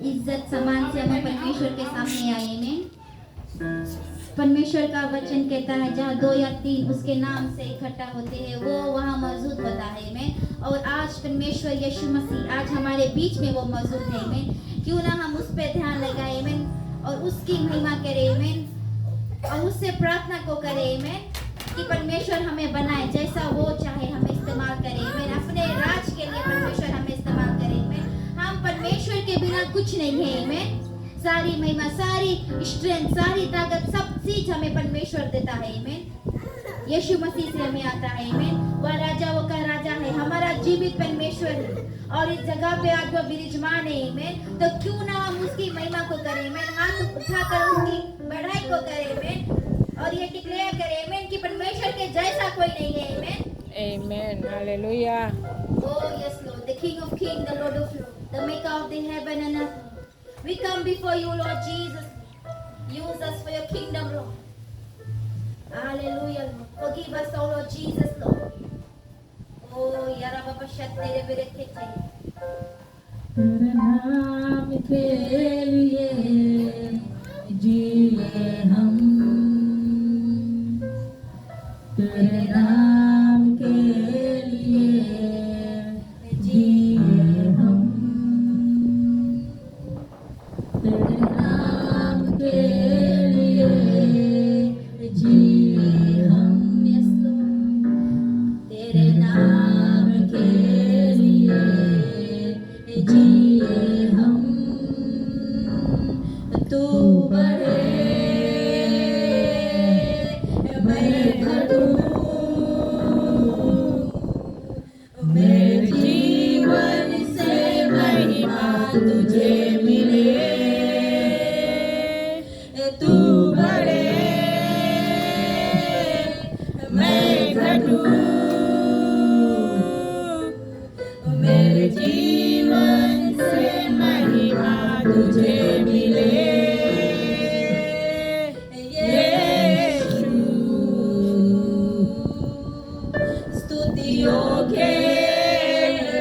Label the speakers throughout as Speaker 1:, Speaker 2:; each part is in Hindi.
Speaker 1: इज्जत सम्मान से हम परमेश्वर के सामने आए में। परमेश्वर का वचन कहता है जहाँ 2 या 3 उसके नाम से इकट्ठा होते हैं वो वहाँ मौजूद होता है में। और आज परमेश्वर यीशु मसीह आज हमारे बीच में वो मौजूद है में। क्यों ना हम उस पर ध्यान लगाए में और उसकी महिमा करें में और उससे प्रार्थना को करें में कि परमेश्वर हमें बनाए जैसा वो चाहे हमें इस्तेमाल करें में। अपने राज के लिए परमेश्वर हमें इस्तेमाल करें में। हम परमेश्वर के बिना कुछ नहीं है में। सारी महिमा सारी स्ट्रेंथ सारी ताकत सब चीज हमें परमेश्वर देता है में। यीशु मसीह से हमें आता है में। वह राजाओं का राजा है हमारा जीवित परमेश्वर है और इस जगह पे आज वो विराजमान है में। तो क्यों ना हम उसकी महिमा को करें में हाथ उठाकर उसकी बढ़ाई को करें में और ये डिक्लेयर करें में कि परमेश्वर के जैसा कोई नहीं है में।
Speaker 2: Amen. Hallelujah.
Speaker 1: Oh yes Lord, the King of Kings, the Lord of Lords, the Maker of the heaven and earth. We come before you, Lord Jesus. Use us for your kingdom, Lord. Hallelujah, Lord. Forgive us, oh Lord Jesus, Lord. Oh, Yara Baba Shatere Berekete.
Speaker 3: तेरे नाम के लिए जिए हम, तेरे नाम के लिए जिए हम, तेरे नाम के लिए जिए हम,
Speaker 1: Yes, Lord.
Speaker 3: तेरे नाम के लिए जिए हम। तू बढ़े मैं घटूं, मेरे जीवन से महिमा तुझे मिले। तू बढ़े मैं घटूं, मेरे जीवन से महिमा तुझे मिले। यीशु स्तुतियों के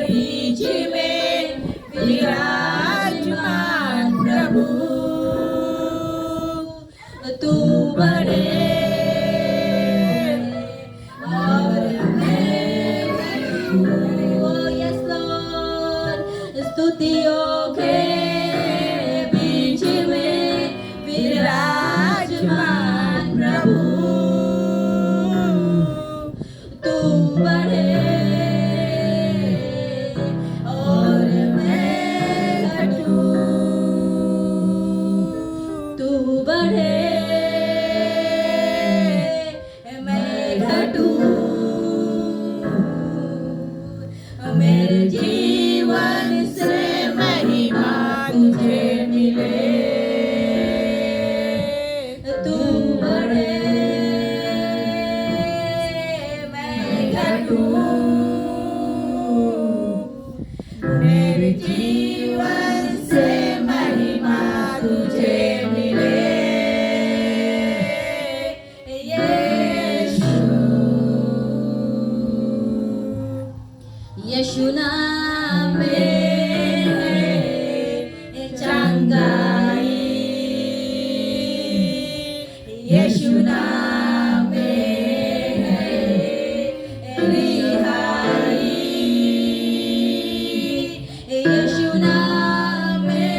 Speaker 3: बीच में विराजमान प्रभु, तू बढ़े और मैं घटूं। Oh yes Lord, स्तुतियों के बीच में विराजमान प्रभु, तू बढ़े और मैं घटूं। तू बढ़े मैं घटूं, मेरे जीवन से महिमा तुझे मिले। तू बढ़े मैं घटूं, मेरे जीवन से महिमा तुझे मिले। यीशु नाम में है चंगाई, यीशु नाम में है रिहाई, यीशु नाम में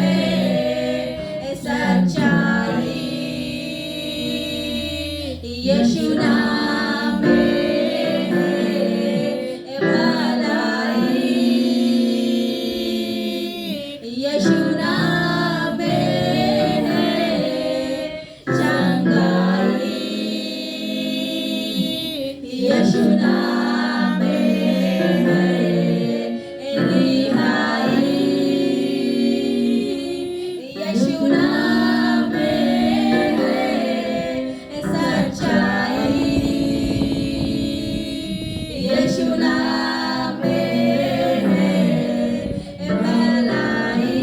Speaker 3: है सच्चाई, यीशु नाम में है भलाई, यीशु नाम में है चंगाई, यीशु नाम में है रिहाई, यीशु नाम में है सच्चाई, यीशु नाम में है भलाई,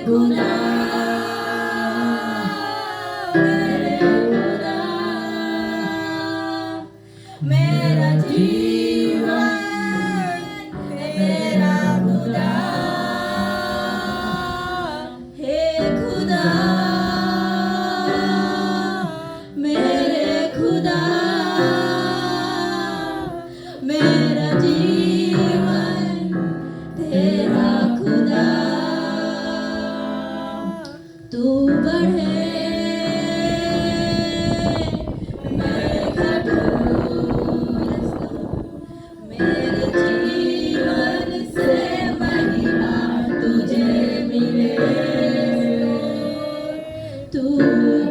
Speaker 3: खुदा मेरा जीवन तेरा खुदा हे खुदा मेरे खुदा मेरा जीवन तेरा खुदा तू बढ़े मैं घटूं मेरे जीवन से महिमा तुझे मिले तू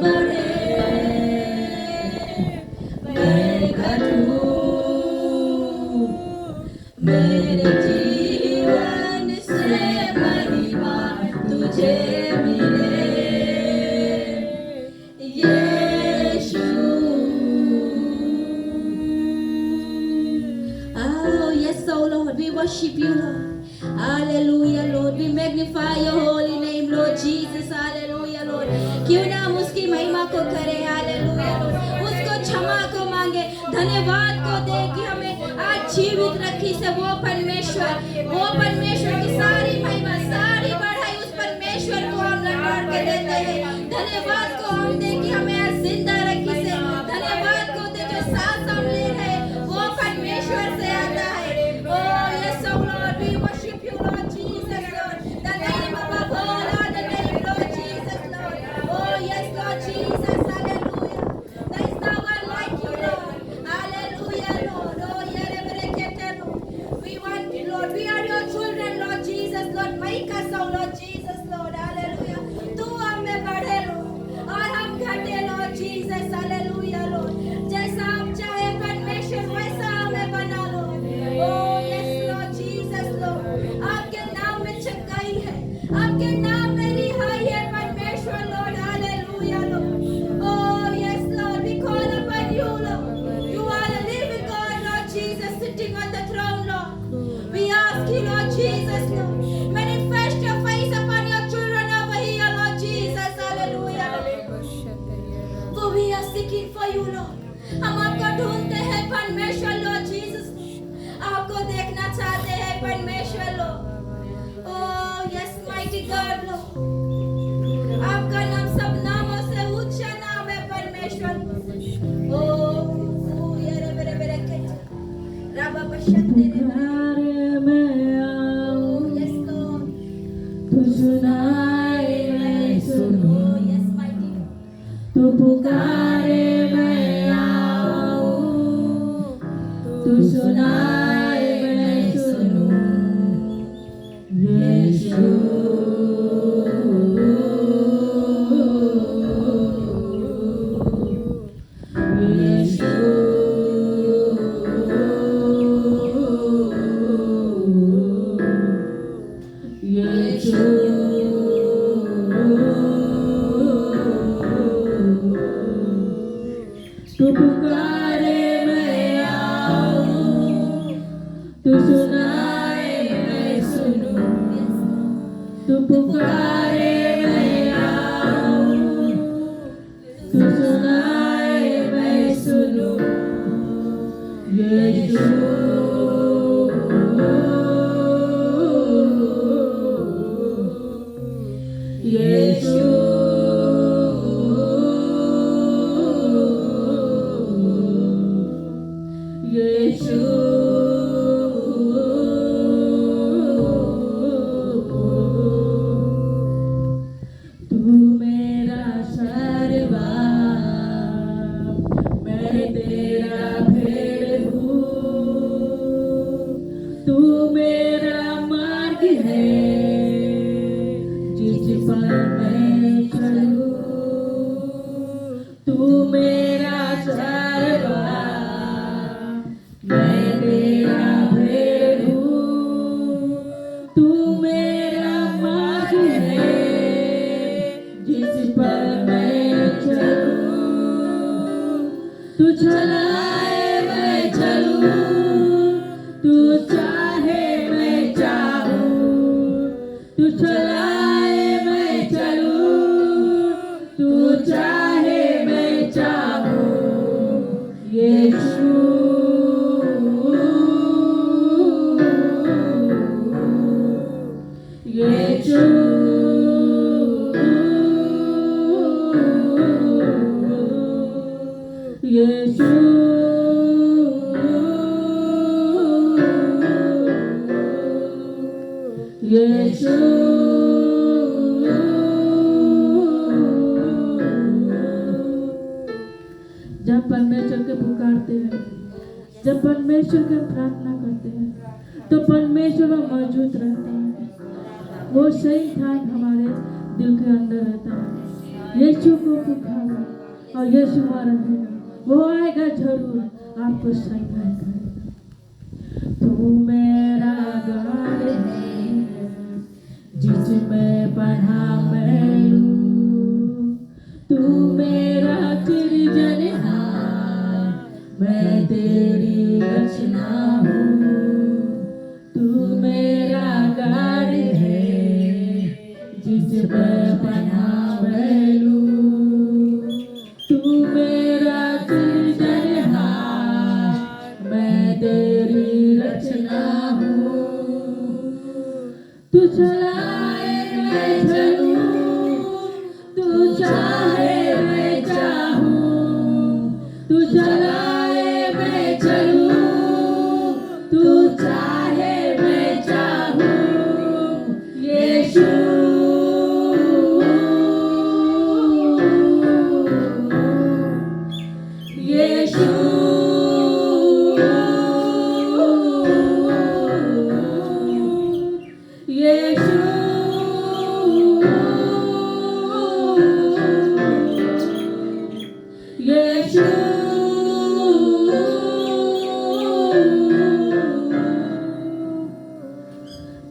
Speaker 3: बढ़े मैं घटूं मेरे जीवन से महिमा तुझे मिले यीशु Oh yes oh Lord we worship you Lord Hallelujah Lord we magnify your holy name Lord Jesus Hallelujah Lord क्यों ना हम उसकी महिमा को करें Hallelujah Lord उसको क्षमा को मांगे धन्यवाद को दे कि हमें आज जीवित रखी से वो परमेश्वर की सारी महिमा सारी बढ़ाई उस परमेश्वर को हम लौट के देते हैं धन्यवाद को हम दे कि हमें आज जिंदा रखी से धन्यवाद को दे जो सांस हम ले रहे हैं वो परमेश्वर से आता है Oh yes oh Lord we worship you Lord Jesus Lord the name above all other name Lord Jesus Lord Oh yes Lord Jesus Hallelujah there is no one like you Lord Hallelujah Lord Oh we want you Lord we are your children Lord Jesus Lord make us oh Lord Jesus Lord Hallelujah तू हमें बढ़े Lord और हम घटे Lord Jesus Hallelujah Lord जैसा आप चाहे परमेश्वर वैसा हमें बना लो Oh yes Lord Jesus Lord आपके नाम में छकाई है आपके नाम में रिहाई है परमेश्वर Lord Hallelujah Lord Oh yes Lord we call upon you Lord you are the living God Lord Jesus sitting on the throne Lord we ask you Lord Jesus Lord manifest your face upon your children over here Lord Jesus Hallelujah For we are seeking for you Lord हम आपको ढूंढते हैं परमेश्वर Lord Jesus आपको देखना चाहते हैं परमेश्वर Lord Oh yes mighty God Lord आपका नाम सब नामों से ऊंचा नाम है परमेश्वर Oh ये रे मेरे मेरे के रबा बशते रे Yes Lord
Speaker 2: तू सुनाए मैं सुनूं
Speaker 3: Oh yes mighty God
Speaker 2: तू पुकारे मैं आऊं तू सुनाए मैं सुनूं यीशु तू पुकारे मैं आऊं तू सुनाए मैं सुनूं तू पुकारे मैं आऊं तू सुनाए मैं सुनूं यीशु यीशु यीशु तू मेरा सर्वा मैं तेरा भेड़ हूँ तू मेरा मार्ग है जिस पर मैं चलूं तू मेरा सर्वा मैं तेरा भेड़ हूँ तू मेरा मार्ग है जिस पर मैं चलूं तू चलाए मैं चलूं तू चाहे मैं यीशु जब परमेश्वर के पुकारते हैं, जब परमेश्वर के प्रार्थना करते हैं तो परमेश्वर मौजूद रहता है। वो सही ठान हमारे दिल के अंदर रहता है। यीशु को पुकारो और यीशु वहाँ रहेगा, वो आएगा जरूर, आपको सही करेगा। तू मेरा गढ़ है जिसमें पनाह मैं लूं, तू मेरा सृजनहार, मैं तेरी रचना हूँ। तू मेरा गढ़ है जिसमें पनाह मैं लूं, तू मेरा सृजनहार, मैं तेरी रचना हूँ। तू चलाए मैं चलूं, तू चाहे मैं चाहूं, तू चलाए मैं चलूं, तू चाहे मैं चाहूं। यीशु यीशु यीशु यीशु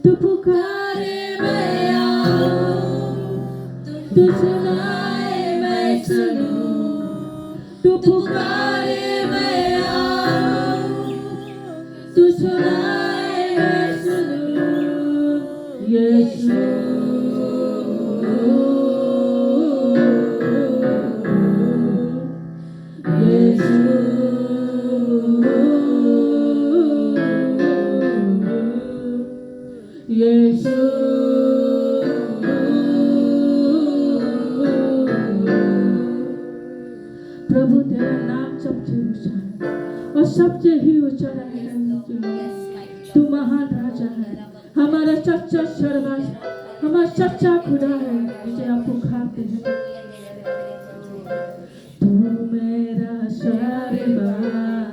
Speaker 2: तू पुकारे मैं आऊं, तू सुनाए मैं सुनूं, तू पुकारे मैं आऊं, तू सुनाए मैं सुनूं। यीशु यीशु प्रभु तेरा नाम सबसे ऊंचा है और सबसे ही ऊंचा रहेगा। तू महान राजा है, हमारा सच्चा सर्वनाश, हमारा सच्चा खुदा है जिसे आप पुकारते हैं। तू मेरा सर्वनाश,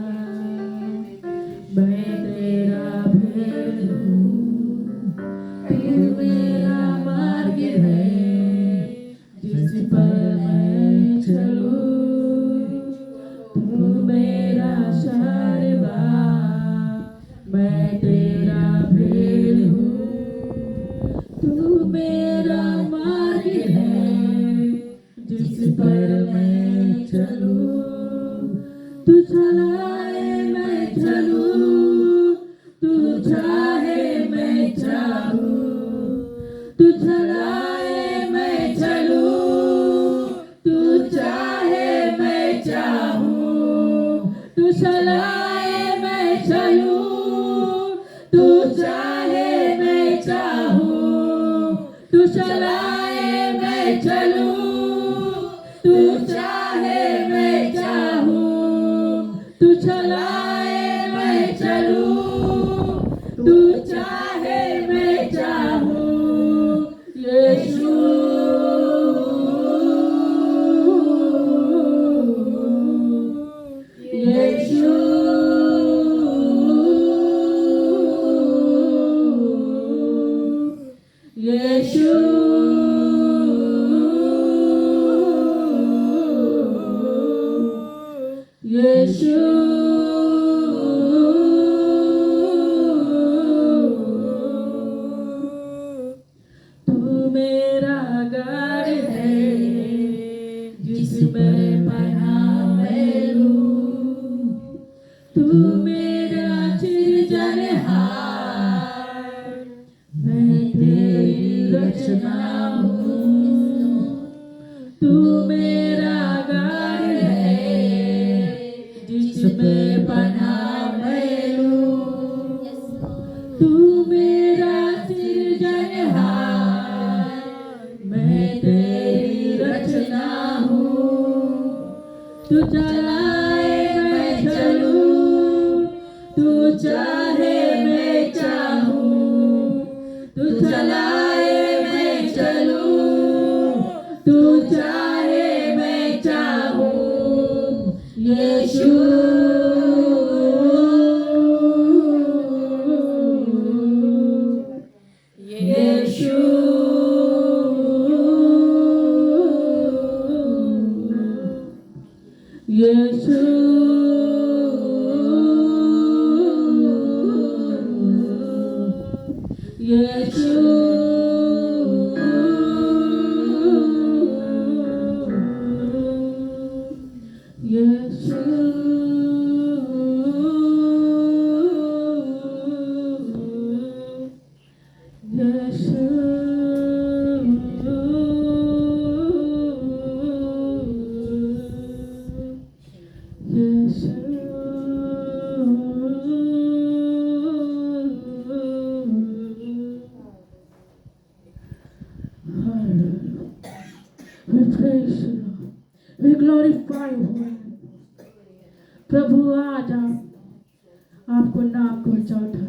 Speaker 2: मैं तेरा भेद हूँ, तू मेरा मार्ग है जिस पर मैं चलूं, तू मेरा सर्वा, मैं तेरा भेद हूँ, तू मेरा मार्ग है जिस पर मैं चलूं, तू चलाए मैं चलूं, तू चाहे मैं चाहूं, तू चलाए मैं चलूं, तू चाहे मैं चाहूं, तू चलाए मैं चलूं, तू चाहे मैं चाहूं, तू चलाए मैं चलूं, तू चाहे मैं चाहूं, तू चलाए मैं चलूं, तू चाहे मैं चाहूं। यीशु यीशु यीशु यीशु तू मेरा गढ़ है जिसमें पनाह मैं लूं, तू मेरा सृजनहार, मैं तेरी रचना हूँ। तू मेरा गढ़ है जिसमें पनाह मैं लूं, तू मेरा सृजनहार, मैं तेरी रचना हूँ। तू चलाए मैं चलूं, तू चाहे मैं चाहूं, तू चलाए We praise you, Lord. We glorify you. प्रभु आज आपको नाम को चौथा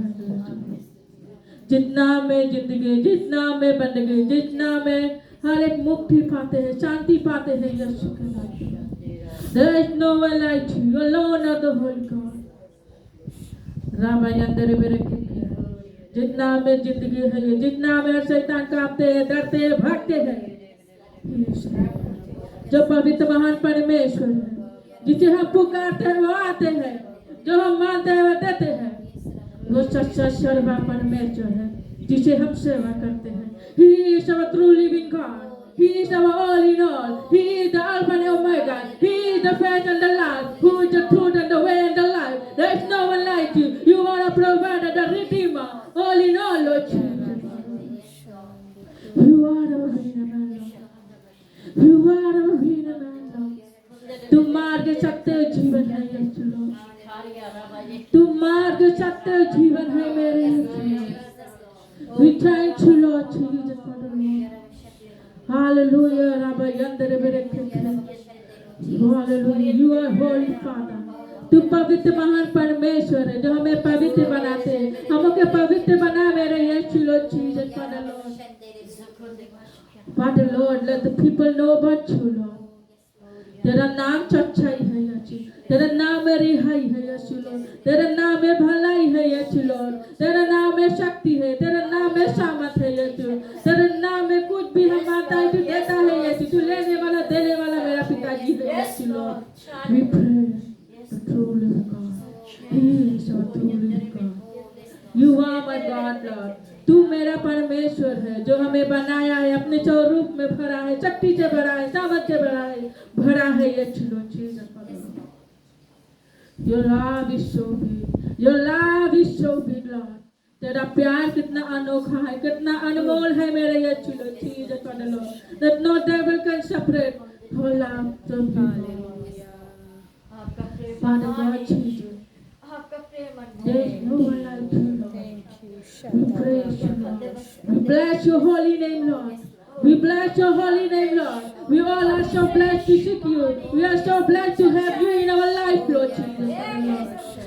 Speaker 2: जितना में जिंदगी, जितना में बंदगी, जितना में हर एक मुक्ति पाते हैं, शांति पाते हैं यीशु के नाम में। There is no one like you, you alone are the Holy God. Ramayan मेरे जितना में जिंदगी है ये, जितना में शैतान कांपते हैं, डरते हैं, भागते हैं, जो पवित्र महान परमेश्वर है, जिसे हम पुकारते हैं वो आते हैं, जो हम मानते हैं वो देते हैं, वो सच्चा सर्वा परमेश्वर है जिसे हम सेवा करते हैं। He is our true living God. He is our all in all. He is the Alpha and Omega. He is the faith and the life. Who is the truth and the way and the life. There is no one like you. You are a provider, the redeemer, all in all, Lord Jesus. You are our winner, Lord. You are our winner, Lord. तुम मार्ग सत्य जीवन है यीशु लोग, तुम मार्ग सत्य जीवन है मेरे यीशु। We thank you, Lord Jesus, for the Lord. Hallelujah, Rabbi Yandere Berekete. Hallelujah, you are holy Father. तू पवित्र महान परमेश्वर है जो हमें पवित्र बनाते हैं, हमको पवित्र बना मेरे यीशु Lord Jesus, Father Lord. Father Lord, let the people know about you, Lord. तेरा नाम सच्चाई है यीशु, तेरा नाम में रिहाई है यीशु Lord, तेरा नाम में भलाई है यीशु Lord, तेरा नाम में शक्ति है, तेरा नाम में सामर्थ है यीशु, तेरे नाम में कुछ भी हम मांगता है तू देता है यीशु, तू लेने वाला देने वाला मेरा पिताजी है यीशु Lord. We pray the true living God. He is our true living God. You are my God, Lord. तू मेरा परमेश्वर है जो हमें बनाया है, अपने स्वरूप में भरा है, शक्ति से भरा है, सामर्थ से भरा है यीशु Lord Jesus. Your love is so big. Your love is so big, Lord. तेरा प्यार कितना अनोखा है, कितना अनमोल है मेरे यीशु Lord Jesus, Father Lord. That no devil can separate your love from you. Father God Jesus. There is no one like you, Lord. We praise you, Lord. We bless your holy name, Lord. We bless your holy name, Lord. We all are so blessed to seek you. We are so blessed to have you in our life, Lord Jesus.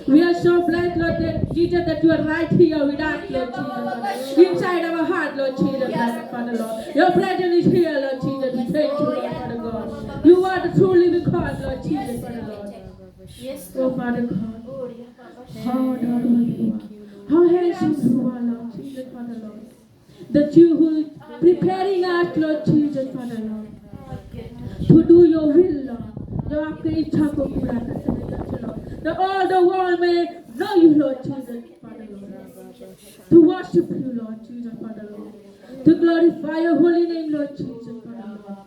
Speaker 2: We are so blessed, Lord Jesus, that you are right here with us, Lord Jesus. Inside our heart, Lord Jesus, Father Lord. Your presence is here, Lord Jesus. We thank you, Lord, Father God. You are the true living God, Lord Jesus, Father Lord. Oh, Father God. How adorable you are. How handsome you are, Lord Jesus, Father Lord. That you who preparing us, Lord Jesus, Father Lord, to do your will, Lord. जो आपकी इच्छा को पूरा करते हैं, Lord. That all the world may know you, Lord Jesus, Father Lord. To worship you, Lord Jesus, Father Lord. To glorify your holy name, Lord Jesus, Father Lord.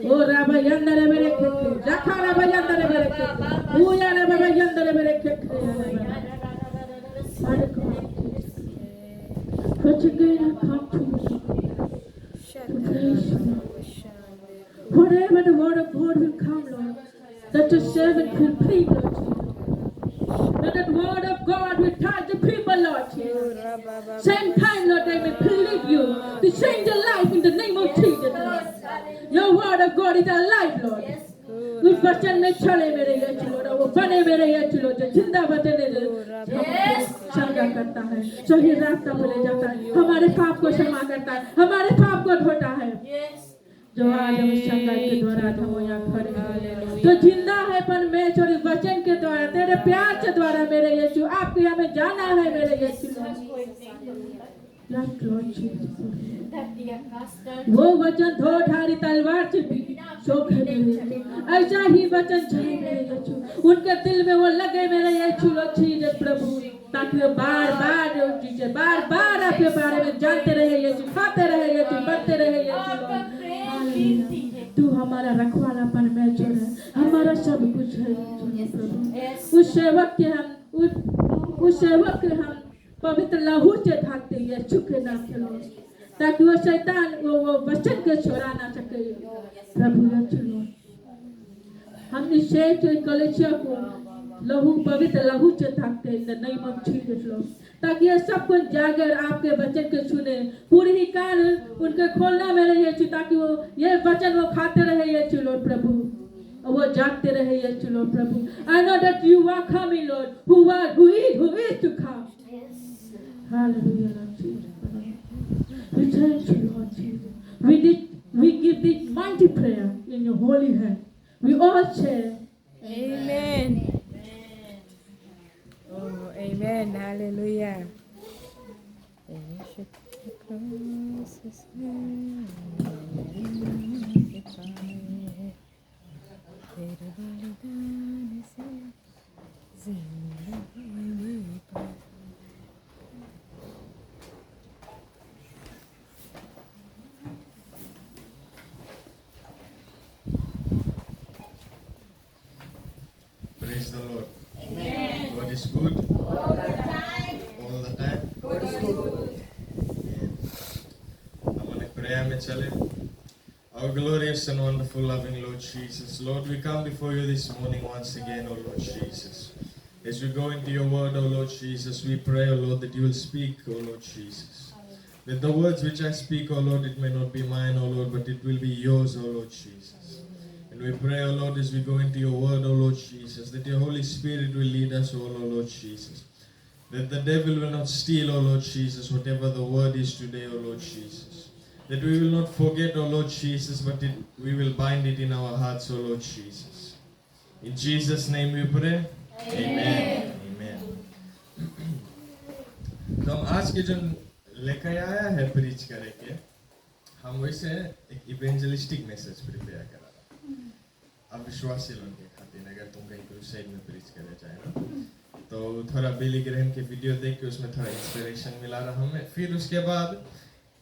Speaker 2: Oh, Rabbi Yandere Berekete, Jaka Rabbi Yandere Berekete, Uya Rabbi Yandere Berekete. Father God, once again I come to you, to praise you, Lord. Whatever the word of God will come, Lord, that your servant will preach, Lord Jesus. That the word of God will touch the people, Lord Jesus. Same time, Lord, they may believe you to change their life in the name of Jesus, Lord. Your word of God is alive, Lord. उस वचन में चले मेरे यीशु Lord, वो बने मेरे यीशु Lord, जो जिंदा वचन संगा करता है, सही रास्ता पर ले जाता है, हमारे पाप को क्षमा करता है, हमारे पाप को धोता है। जो आज हम संगा के द्वारा हम यहाँ खड़े हैं, तो जिंदा है परमेश्वर वचन के द्वारा, तेरे प्यार के द्वारा मेरे यीशु, आपके हमें जाना है मेरे यीशु वो वचन धो धारी तलवार से भी शोक है मेरे, ऐसा ही वचन चाहिए मेरे यीशु, उनके दिल में वो लगे मेरे यीशु Lord Jesus प्रभु, ताकि वो बार बार आपके बारे में जानते रहे यीशु, खाते रहे यीशु, बढ़ते रहे यीशु लॉर्ड। हालेलुया। तू हमारा रखवाला परमेश्वर है, हमारा सब कुछ है यीशु प्रभु। उस सेवक के हम पवित्र लहू से ढाकते हैं यीशु के नाम से लॉर्ड, ताकि वो शैतान वो वचन के छोड़ा ना सके प्रभु यीशु लॉर्ड। हम इस कलीसिया को लहू पवित्र लहू से ढाकते हैं in the name of Jesus Lord, ताकि ये सब कुछ जाकर आपके वचन के सुने, पूरी ही कान उनके खोलना मेरे यीशु, ताकि वो ये वचन वो खाते रहे यीशु लॉर्ड प्रभु, और वो जागते रहे यीशु लॉर्ड प्रभु। I know that you are coming Lord, who is to come. Hallelujah Lord Jesus. We thank you Lord Jesus. We give this mighty prayer in your holy hand. We all say
Speaker 4: Amen. Oh, amen. Hallelujah.
Speaker 5: Praise the Lord. Amen. God is good. All the time. All the time. God is good. हम एक prayer में चले. Our glorious and wonderful loving Lord Jesus, Lord, we come before you this morning once again, O Lord Jesus. As we go into your word, O Lord Jesus, we pray, O Lord, that you will speak, O Lord Jesus. That the words which I speak, O Lord, it may not be mine, O Lord, but it will be yours, O Lord Jesus. And we pray, O Lord, as we go into your word, O Lord Jesus, that your Holy Spirit will lead us all, O Lord Jesus. That the devil will not steal, O Lord Jesus, whatever the word is today, O Lord Jesus. That we will not forget, O Lord Jesus, but we will bind it in our hearts, O Lord Jesus. In Jesus' name we pray. Amen. Amen. तो हम आज के जो लेकर आया है प्रीच करेंगे, हम वैसे एक इवेंजलिस्टिक मैसेज प्रिपेयर करा रहा। अब विश्वासी लोगों के खातिर अगर तुम कहीं क्रूसेड में प्रीच करे जाए ना, तो थोड़ा बिली ग्रैहम के वीडियो देख के उसमें थोड़ा इंस्पिरेशन मिला रहा हमें। फिर उसके बाद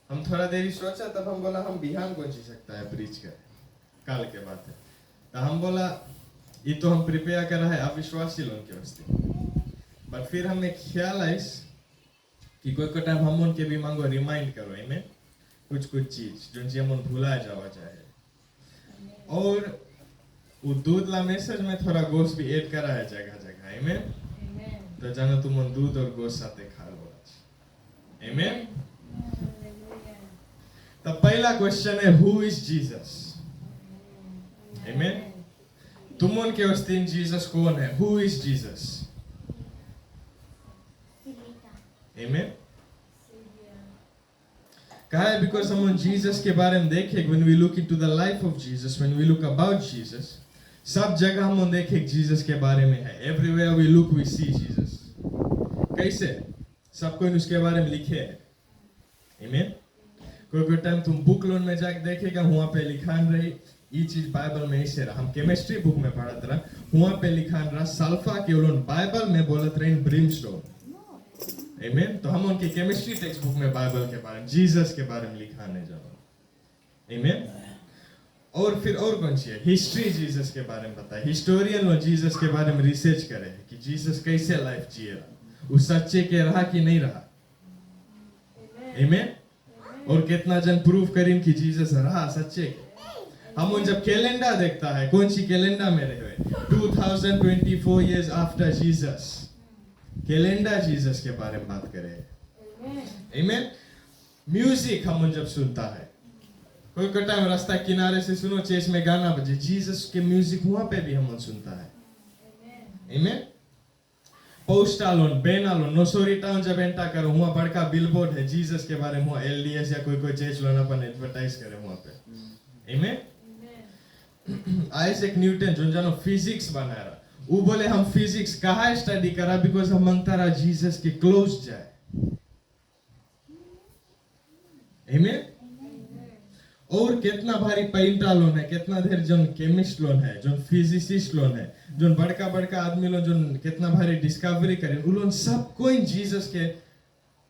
Speaker 5: हम थोड़ा देरी सोचा, तब हम बोला हम बिहान कौन सी सकता है प्रीच करें, कल के बात है। तो हम बोला ये तो हम प्रिपेयर कर रहा है अविश्वासी लोगों के वास्ते, बट फिर हमें ख्याल आया कि कोई टाइम हम उनके भी मांगो रिमाइंड करो इन्हें कुछ चीज जो हम भूला जावा चाहे। और वो दूध ला मैसेज में थोड़ा गोश्त भी ऐड करा है जगह जगह, आमेन। तो जानो तुम दूध और गोश्त साथे खा लो आज, आमेन। तो पहला क्वेश्चन है हु इज जीसस, आमेन। तुम उनके वास्ते जीसस कौन है, हु इज जीसस, आमेन। कहा है बिकॉज हम जीसस के बारे में देखें, when we look into the life of Jesus, when we look about Jesus, सब जगह हम देखें जीसस के बारे में है। everywhere we look we see Jesus। कैसे सब कोई उसके बारे में लिखे है, आमेन। कोई टाइम तुम बुक लोन में जाके देखेगा, वहां पे लिखान रही ये चीज बाइबल में ऐसे रहा। हम केमिस्ट्री बुक में पढ़त रहा, वहां पे लिखान रहा सल्फा के उलोन बाइबल में बोलत रहे ब्रिमस्टोन, आमेन। तो हम उनके केमिस्ट्री टेक्स्ट बुक में बाइबल के बारे में जीसस के बारे में लिखाने जाओ, आमेन। और फिर और कौन सी है हिस्ट्री जीसस के बारे में बताए। हिस्टोरियन लोग जीसस के बारे में रिसर्च करे कि जीसस कैसे लाइफ जिए रहा, वो सच्चे के रहा कि नहीं रहा, आमेन। और कितना जन प्रूव करें कि जीसस रहा सच्चे के। हम उन जब कैलेंडर देखता है, कौन सी कैलेंडर में रहे 2024 years after Jesus, calendar Jesus के बारे में बात करें, आमेन। म्यूजिक हम जब सुनता है, कोई टाइम रास्ता किनारे से सुनो चेस में गाना बजे, जीसस के म्यूजिक वहां पे भी हम सुनता है, आमेन। पोस्टालोन बेनालोन नोसोरी टाउन जब एंटर करो, वहां बड़का बिलबोर्ड है जीसस के बारे में, एलडीएस या कोई चर्च लोन अपन एडवर्टाइज करे वहां पे, आमेन। आइजैक न्यूटन जो जानो फिजिक्स बनाया, वो बोले हम फिजिक्स कहाँ स्टडी करा, बिकॉज हम मांगता रहा जीसस के क्लोज जाए, आमेन। और कितना भारी पेंटा लोन है, कितना देर जो केमिस्ट लोन है, जो फिजिसिस्ट लोन है, जो बड़का बड़का आदमी लोन जो कितना भारी डिस्कवरी करे, उन लोग सब कोई जीसस के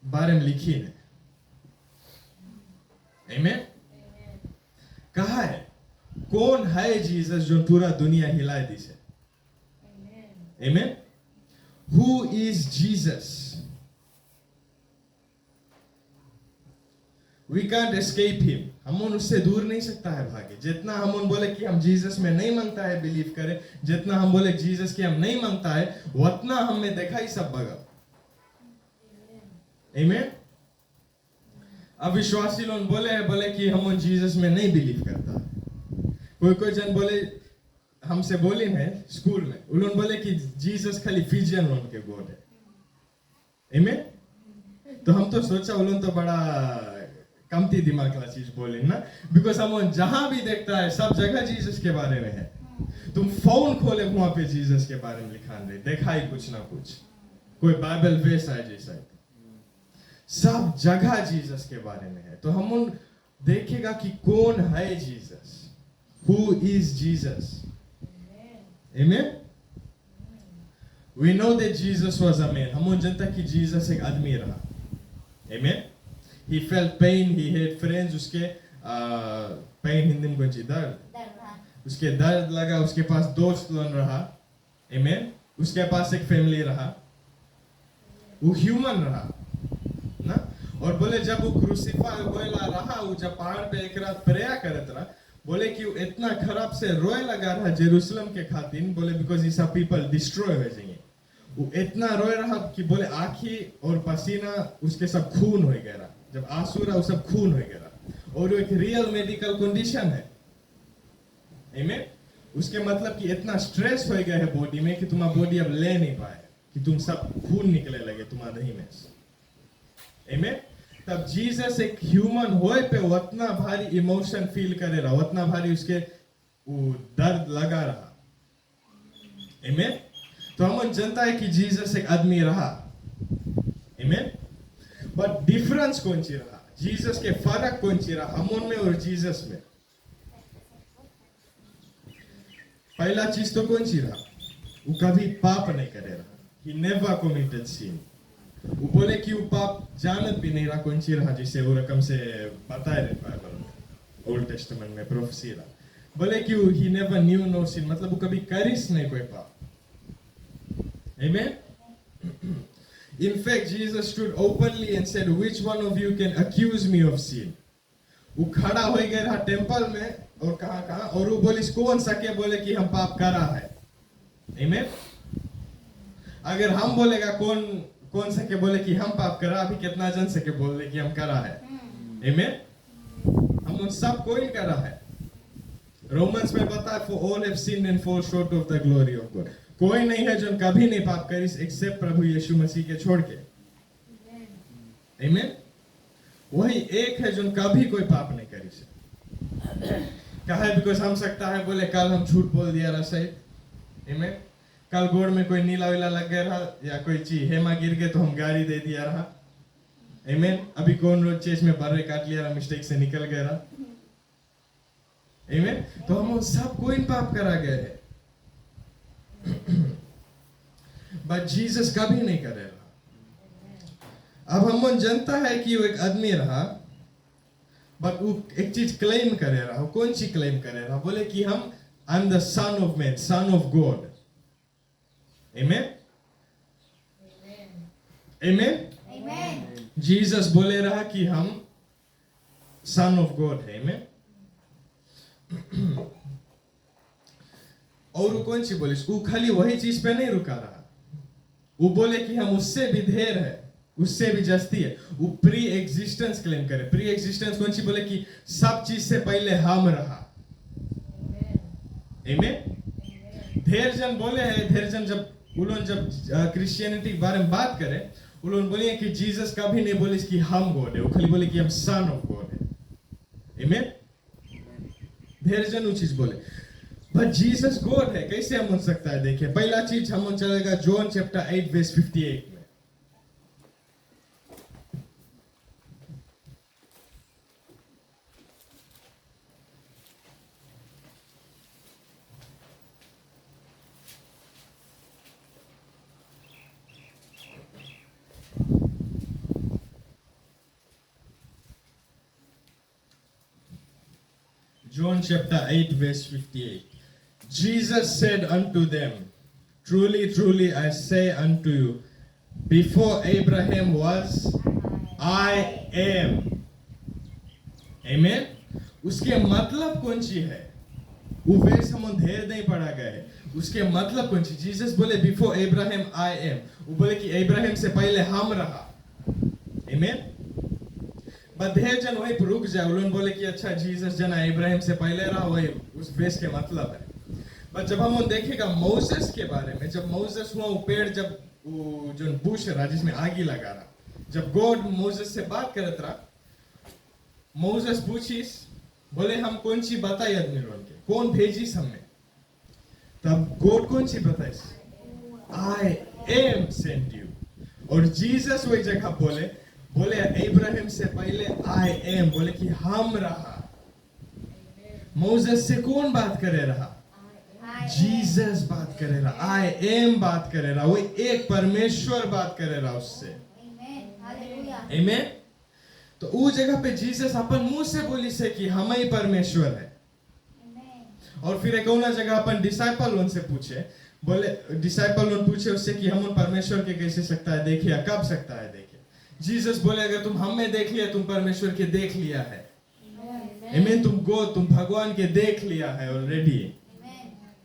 Speaker 5: बारे में लिखी है, आमेन। कहा है कौन है जीसस जो पूरा दुनिया हिलाए दी से? Amen. Who is Jesus? We can't escape him. हम उससे दूर नहीं सकता है भागे। जितना हम बोले कि हम जीसस में नहीं मांगता है बिलीव करें, जितना हम बोले जीसस की हम नहीं मांगता है, उतना हमें देखा ही सब बगा। आमेन। अविश्वासी लोग बोले कि हम जीसस में नहीं बिलीव करता है। कोई जन बोले हमसे बोले हैं स्कूल में, उन्होंने बोले कि जीसस खाली फिजियन लोग के गॉड है। आमेन। तो हम तो सोचा उन्होंने तो बड़ा कमती दिमाग वाला चीज बोले ना, बिकॉज हम जहां भी देखता है सब जगह जीसस के बारे में है। तुम फोन खोले वहां पे जीसस के बारे में लिखा रहे, देखा ही कुछ ना कुछ, कोई बाइबल वेस है जैसा, सब जगह जीसस के बारे में है। तो हम देखेगा कि कौन है Jesus, who is Jesus. Amen. We know that Jesus was a man. हम जानता कि जीसस एक आदमी रहा। आमेन। He felt pain, he had friends, उसके pain हिंदी में कौन सी दर्द, उसके दर्द लगा, उसके पास दोस्त लोग रहा। Amen। उसके पास एक फैमिली रहा, वो ह्यूमन रहा ना। और बोले जब वो क्रूसिफाई होएला रहा, वो जब पहाड़ पे एक रात प्रेयर करत रहा, बोले कि वो इतना खराब से रोए लगा रहा जेरूसलम के खातिर, बोले बिकॉज ये सब पीपल डिस्ट्रॉय हो जाएंगे। वो इतना रोए रहा कि बोले आंखें और पसीना उसके सब खून हो गया। जब आंसू रहा वो सब खून हो गया, और वो एक रियल मेडिकल कंडीशन है। आमेन। उसके मतलब कि इतना स्ट्रेस हो गया है बॉडी में कि तुम्हारा बॉडी अब ले नहीं पाए, कि तुम सब खून निकले लगे तुम्हारा दही में। आमेन। तब जीसस एक ह्यूमन होए पे उतना भारी इमोशन फील करे रहा, उतना भारी उसके वो दर्द लगा रहा। आमेन। तो हम जानता है कि जीसस एक आदमी रहा। आमेन। बट डिफरेंस कौन सी रहा, जीसस के फर्क कौन सी रहा हम में और जीसस में? पहला चीज तो कौन सी रहा, वो कभी पाप नहीं करे रहा। He never committed sin। वो बोले कि वो पाप जानत भी नहीं रहा कौन सी रहा, जिसे वो रकम से बताए रहे बाइबल में, ओल्ड टेस्टामेंट में प्रोफेसी रहा। बोले कि he never knew no sin, मतलब वो कभी करिस नहीं कोई पाप। Amen। In fact, Jesus stood openly and said, which one of you can accuse me of sin? वो खड़ा हो गया रहा टेंपल में, और कहा और वो बोले कौन सके बोले कि हम पाप करा है। Amen। अगर हम बोलेगा कौन सके बोले कि हम पाप करा, अभी कितना जन सके बोले कि हम करा है। Amen। हम सब कोई करा है। रोमन्स में बता for all have sinned and fall short of the glory of God। कोई नहीं है जो कभी नहीं पाप करिस एक्सेप्ट प्रभु यीशु मसीह के छोड़ के। आमीन। वही एक है जो कभी कोई पाप नहीं करिस। कहा है बिकॉज हम सकता है बोले कल हम झूठ बोल दिया रहा सही। आमीन। कल गोड़ में कोई नीला वीला लग गया रहा, या कोई चीज हेमा गिर गए तो हम गाड़ी दे दिया रहा। आमीन। अभी कौन रोज चेस में बर्रे काट लिया रहा, मिस्टेक से निकल गया रहा। आमीन। तो हम सब कोई पाप करा गए है, बट जीसस कभी नहीं करेगा। अब हम जनता है कि वो एक आदमी रहा, बट वो एक चीज क्लेम करे रहा। कौन सी क्लेम करे रहा? बोले कि हम I am the son of man, sun of God. आमीन। आमीन। जीसस बोले रहा कि हम सन ऑफ गॉड है। आमीन। और वो कौन सी बोली? वो खाली वही चीज पे नहीं रुका रहा, वो बोले कि हम उससे भी ढेर है, उससे भी जस्ती है। वो प्री एग्जिस्टेंस क्लेम करे। प्री एग्जिस्टेंस कौन सी? बोले कि सब चीज से पहले हम रहा। आमीन। ढेर जन बोले हैं, ढेर जन जब उन्होंने जब क्रिश्चियनिटी के बारे में बात करे, उन्होंने बोले कि जीसस कभी नहीं बोले कि हम गॉड है, वो खाली बोले कि हम सन ऑफ गॉड है। आमीन। ढेर जन वो चीज बोले, बट जीसस गॉड है। कैसे हम हो सकता है? देखिए पहला चीज हम चलेगा जॉन चैप्टर 8 वर्स 58 में। John chapter 8 verse 58. Jesus said unto them, Truly, truly, I say unto you, before Abraham was, I am. Amen. उसके मतलब कौन सी है? वो वेस हम ढेर नहीं पढ़ा गए. उसके मतलब कौन सी? जीसस बोले बिफोर अब्राहम आई एम. वो बोले कि अब्राहम से पहले हम रहा. Amen. बधेर जन वही पर रुक जाए. उन्होंने बोले कि अच्छा जीसस जना अब्राहम से पहले रहा, वही उस वेस के मतलब है. पर जब हम देखेगा मोसेस के बारे में, जब मोसेस हुआ वो पेड़, जब वो जो बुश रहा जिसमें आगी लगा रहा, जब गॉड मोसेस से बात करत रहा, मोसेस पूछिस, बोले हम कौन सी बताई आदमी लोगों के, कौन भेजिस हमें? तब गॉड कौन सी बताइस? I am sent you. और जीसस वही जगह बोले अब्राहम से पहले आई एम, बोले कि हम रहा. मोसेस से कौन बात करे रहा? जीसस बात करे रहा. आई एम बात करे रहा. वही एक परमेश्वर बात करे रहा उससे. आमीन. तो उस जगह पे जीसस अपन मुंह से बोली से कि हम ही परमेश्वर है. और फिर एक और जगह अपन डिसाइपल उनसे पूछे, बोले डिसाइपल उन पूछे उससे कि हम परमेश्वर के कैसे सकता है देखिए, कब सकता है देखिए. जीसस बोले अगर तुम हमें देख लिया तुम परमेश्वर के देख लिया है. आमीन. तुम भगवान के देख लिया है ऑलरेडी.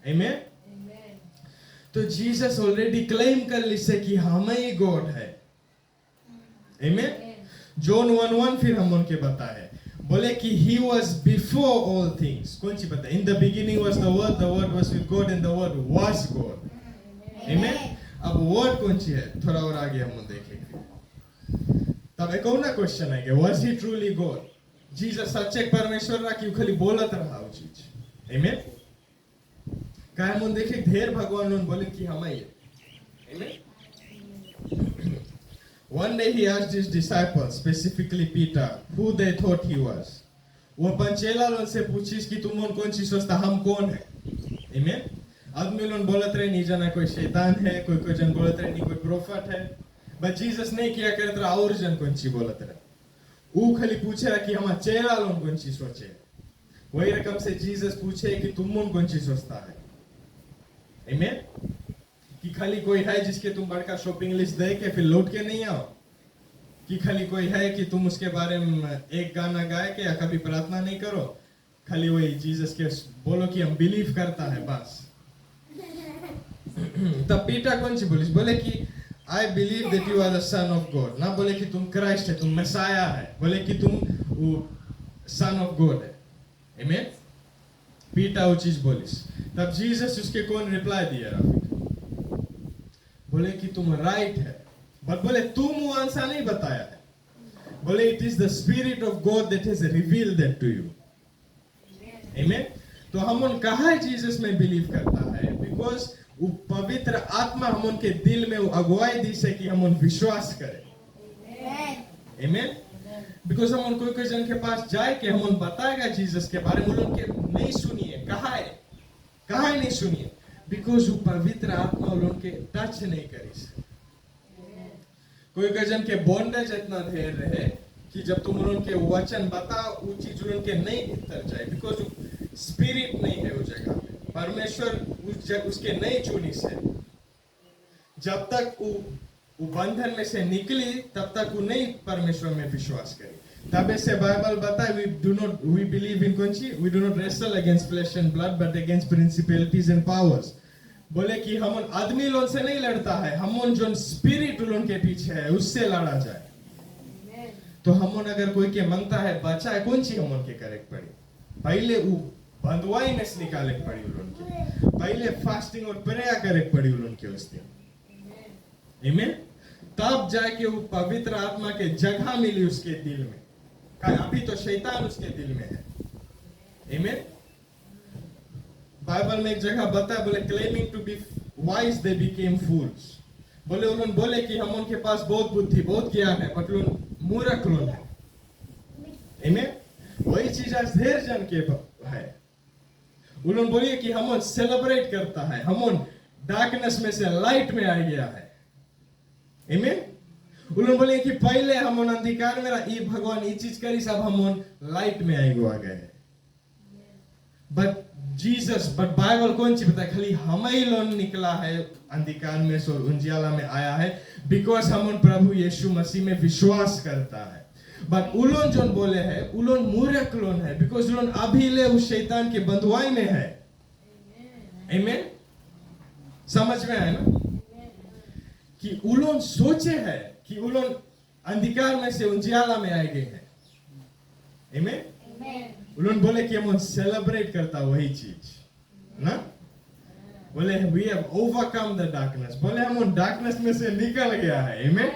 Speaker 5: आमीन. तो जीसस ऑलरेडी क्लेम कर ली से कि हम ही गॉड है. आमीन. जॉन 1:1 फिर हम उनके बताए, बोले कि he was before all things. कौन सी बताए? In the beginning was the word was with God and the word was God. Amen. अब word कौन सी है? थोड़ा और आगे हम देखेंगे. तब एक और ना क्वेश्चन है कि was he truly God? Jesus सच्चे परमेश्वर रहा कि खाली बोलत रहा वो चीज. Amen. क्या हम देखे ढेर भगवान लोग बोले कि हम ही है. Amen. One day he asked his disciples, specifically Peter, who they thought he was. वो पंचेला लोग से पूछिस कि तुम कौन सी सोचता हम कौन है. Amen. आदमी लोग बोलत रहे नहीं जाना कोई शैतान है, कोई जन बोलत रहे नहीं कोई प्रोफेट है. बट जीसस नहीं किया करत रहा और जन कौन सी बोलत रहे. वो खाली पूछे रहा कि हम चेला लोग कौन सी सोचे. वही रकम से जीसस पूछे कि तुम कौन सी सोचता है. Amen. कि खाली कोई है जिसके तुम बड़का शॉपिंग लिस्ट दे के फिर लौट के नहीं आओ. कि खाली कोई है कि तुम उसके बारे में एक गाना गाए के या कभी प्रार्थना नहीं करो. खाली वही जीसस के बोलो कि हम बिलीव करता है बस. तब पीटर कौन सी बोलिस? बोले कि I believe that you are the son of God. ना बोले कि तुम क्राइस्ट है, तुम मसाया है. बोले कि तुम वो सन ऑफ गॉड है. आमीन. पीटर वो चीज बोलिस. तब जीसस उसके कौन रिप्लाई दिया? बोले कि तुम राइट है. बट बोले तुम वो आंसर नहीं बताया है. बोले it is the spirit of God that has revealed that to you. Amen. तो हम उन कहा है जीसस में बिलीव करता है बिकॉज वो पवित्र आत्मा हम उनके दिल में वो अगुवाई दी से कि हम उन विश्वास करें. आमीन. बिकॉज हम उन कोई जन के पास जाए कि हम उन बताएगा जीसस के बारे में, उनके नहीं सुनिए कहा है नहीं सुनिए बिकॉज वो पवित्र आत्मा उनके टच नहीं करी. कोई गजन के बॉन्डेज इतना ढेर रहे कि जब तुम उनके वचन बताओ वो चीज उनके नहीं भीतर जाए बिकॉज स्पिरिट नहीं है उस जगह पे. परमेश्वर उसके नहीं चुनी से. जब तक वो बंधन में से निकली तब तक वो नहीं परमेश्वर में विश्वास करी. तब से बाइबल बताए we believe in we do not wrestle against flesh and blood but against principalities and powers. बोले कि हम उन आदमी लोग से नहीं लड़ता है, हम उन जो स्पिरिट लोग के पीछे है उससे लड़ा जाए. तो हम अगर कोई के मांगता है बचाए कौन सी हम उनके करे पड़ी? पहले वो बंधुआई में से निकाले पड़ी उनके. पहले फास्टिंग और प्रेयर करे पड़ी उनके उस दिन. आमीन. तब जाके वो पवित्र आत्मा के जगह मिली उसके दिल में. अभी तो शैतान उसके दिल में है. आमीन. बाइबल में एक जगह बताया, बोले claiming to be wise they became fools. बोले उन्होंने बोले कि हम उनके पास बहुत बुद्धि बहुत ज्ञान है बट लोग मूर्ख लोग है. आमीन. वही चीज आज ढेर जन के है. उन्होंने बोलिए कि हम सेलिब्रेट करता है, हम डार्कनेस में से लाइट में आ गया है. आमीन. उन्होंने बोले कि पहले हम अंधकार में ये भगवान ये चीज करी सब हम लाइट में आ गए. बट बाइबल कौन सी बताए खाली हम ही लोग निकला है अंधकार में से और उजियाला में आया है बिकॉज हम उन प्रभु यीशु मसीह में विश्वास करता है। बट उलोन जो बोले है उलोन मूर्ख लोन है बिकॉज उलोन अभी ले उस शैतान के बंधुआई में है। आमीन। समझ में आया ना कि उलोन सोचे है कि उलोन अंधकार में से उजियाला में आए गए हैं। आमीन। उलोन बोले कि हम सेलिब्रेट करता वही चीज ना, बोले we have overcome the darkness, बोले हम उन darkness में से निकल गया है। आमीन।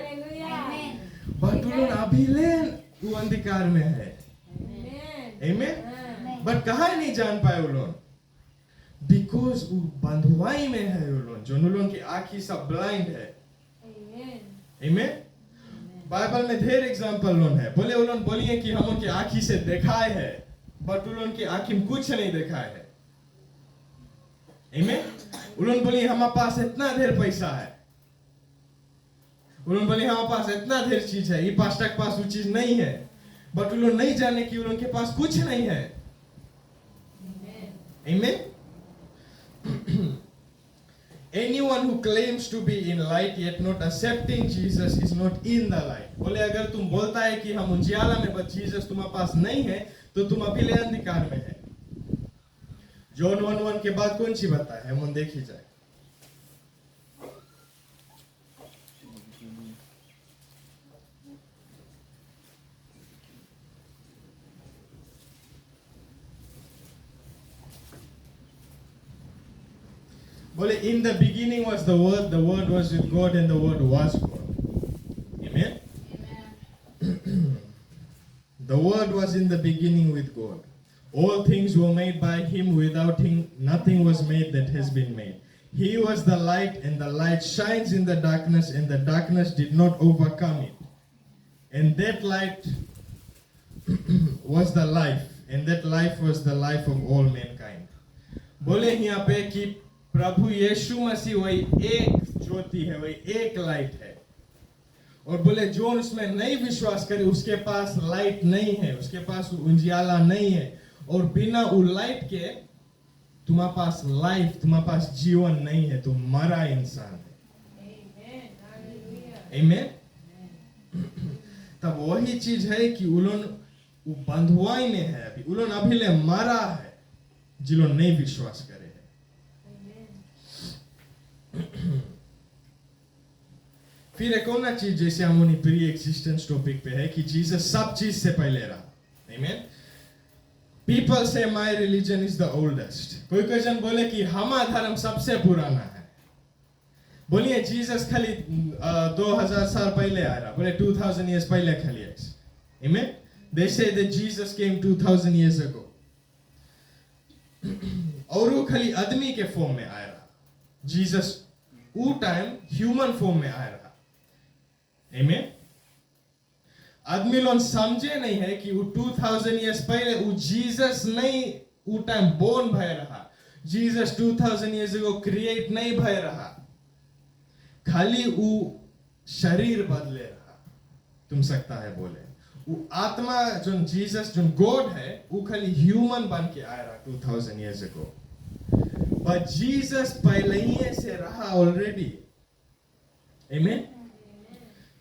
Speaker 5: बट उलोन अभी ले वो अंधकार में है। आमीन। बट कहाँ नहीं जान पाए उलोन बिकॉज वो बंधुआई में है उलोन जो उलोन की आंखें सब ब्लाइंड है। आमीन। बाइबल में ढेर एग्जांपल लोन है, बोले उलोन बोलिए कि हम उनकी आंखी से देखाए है बट उलोन की आंखी में कुछ नहीं दिखाए है। आमीन। उलोन बोलिए हमारे पास इतना ढेर पैसा है, उलोन बोलिए हमारे पास इतना ढेर चीज है, ये पास्टर के पास वो चीज नहीं है बट उलोन नहीं जाने कि उलोन के पास कुछ नहीं है। आमीन। Anyone who claims to be in light yet not accepting Jesus is not in the light। बोले अगर तुम बोलता है कि हम उजियाला में बट जीसस तुम्हारे पास नहीं है तो तुम अभी ले अंधकार में है। जॉन 1:1 के बाद कौन सी बताए है हम देखी जाए। बोले in the beginning was the word was with God and the word was God। Amen। The word was in the beginning with God, all things were made by him, without him nothing was made that has been made। He was the light and the light shines in the darkness and the darkness did not overcome it। And that light was the life and that life was the life of all mankind। बोले यहाँ पे कि प्रभु यीशु मसीह वही एक ज्योति है, वही एक लाइट है और बोले जो उसमें नहीं विश्वास करे उसके पास लाइट नहीं है, उसके पास उजियाला नहीं है और बिना वो लाइट के तुम्हारे पास लाइफ, तुम्हारे पास जीवन नहीं है, तुम मरा इंसान है। आमीन। तब वही चीज है कि उलोन वो बंधुआई में है, अभी उलोन अभी ले मरा है जिलोन नहीं विश्वास करे। फिर एक और चीज जैसे हम प्री एक्सिस्टेंस टॉपिक पे है कि जीसस सब चीज से पहले रहा। आमीन। पीपल से my religion is the oldest. कोई जन बोले कि हमारा धर्म सबसे पुराना है। बोलिए जीसस खाली 2000 साल पहले आ रहा, बोले 2000 years पहले खाली है। आमीन। They say that Jesus came 2000 years ago। और वो खाली आदमी के फॉर्म में आया रहा। जीसस वो टाइम ह्यूमन फॉर्म में आया रहा। आमीन। आदमी लोग समझे नहीं है कि वो 2000 years पहले वो जीसस नहीं वो टाइम बोर्न भय रहा। जीसस 2000 years ago क्रिएट नहीं भय रहा, खाली वो शरीर बदले रहा। तुम सकता है बोले वो आत्मा जो जीसस जो गॉड है वो खाली ह्यूमन बन के आया रहा 2000 years ago। But Jesus पहले ही से रहा ऑलरेडी। आमीन।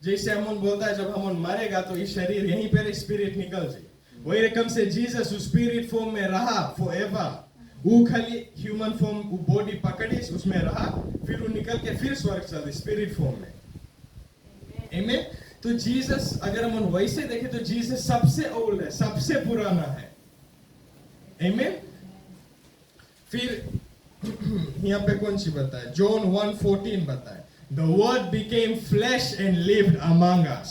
Speaker 5: जैसे हम बोलता है जब हम मरेगा तो इस शरीर यहीं पर स्पिरिट निकल जाए, वही रकम से जीसस उस स्पिरिट फॉर्म में रहा forever। वो खाली ह्यूमन फॉर्म वो बॉडी पकड़ी उसमें रहा, फिर वो निकल के फिर स्वर्ग चल स्पिरिट फॉर्म में। आमीन। तो जीसस अगर हम वैसे देखें तो जीसस सबसे ओल्ड है, सबसे पुराना है। आमीन। फिर यहाँ पे कौन सी बताए, जॉन 1:14 बताए the word became flesh and lived among us।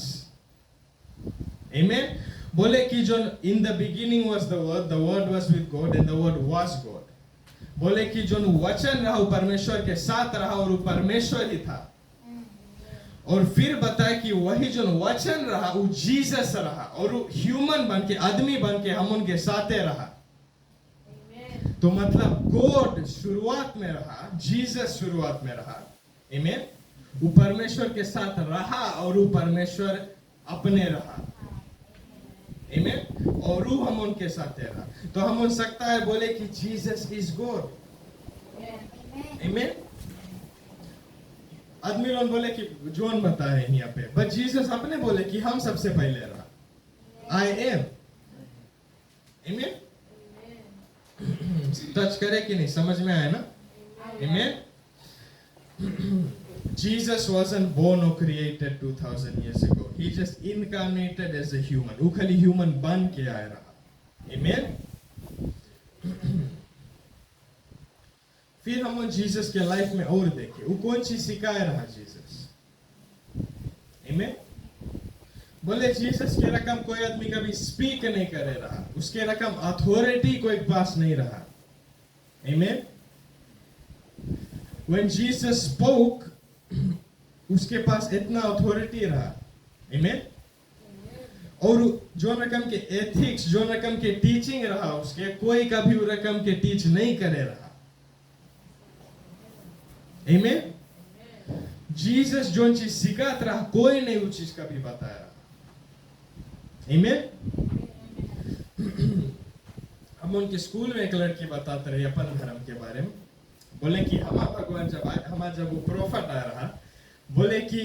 Speaker 5: Amen। बोले कि जो in the beginning was the word was with God and the word was God। बोले कि जो वचन रहा वो परमेश्वर के साथ रहा और वो परमेश्वर ही था। और फिर बताया कि वही जो वचन रहा वो जीसस रहा और वो ह्यूमन बन के आदमी बन के हम उनके साथ रहा। तो मतलब गॉड शुरुआत में रहा, जीसस शुरुआत में रहा। आमीन। वो परमेश्वर के साथ रहा और वो परमेश्वर अपने रहा। आमीन। और रूह हम उनके साथ रहा, तो हम उन सकता है बोले कि जीसस इज गॉड। आमीन। आदमी लोग बोले कि जॉन बता है यहाँ पे, बट जीसस अपने बोले कि हम सबसे पहले रहा, आई एम। आमीन। टच करे कि नहीं, समझ में आया ना? आमीन। Jesus wasn't born or created 2000 years ago. He just incarnated as a human. वो खाली human बन के आया रहा। Amen? फिर हम जीसस के लाइफ में और देखे, वो कौन चीज सिखाया रहा जीसस? Amen? बोले जीसस के रकम कोई आदमी कभी स्पीक नहीं करे रहा, उसके रकम अथॉरिटी कोई पास नहीं रहा। Amen? When Jesus spoke, उसके पास इतना अथॉरिटी रहा। Amen? और जो रकम के एथिक्स, जो रकम के टीचिंग रहा उसके, कोई कभी वो रकम के टीच नहीं करे रहा। Amen? जीसस जो चीज सिखाता रहा, कोई नहीं वो चीज कभी बताया रहा। Amen? हम उनके स्कूल में एक लड़की बताते रहे अपन धर्म के बारे में, बोले कि हमारा भगवान जब वो प्रोफेट आ रहा, बोले कि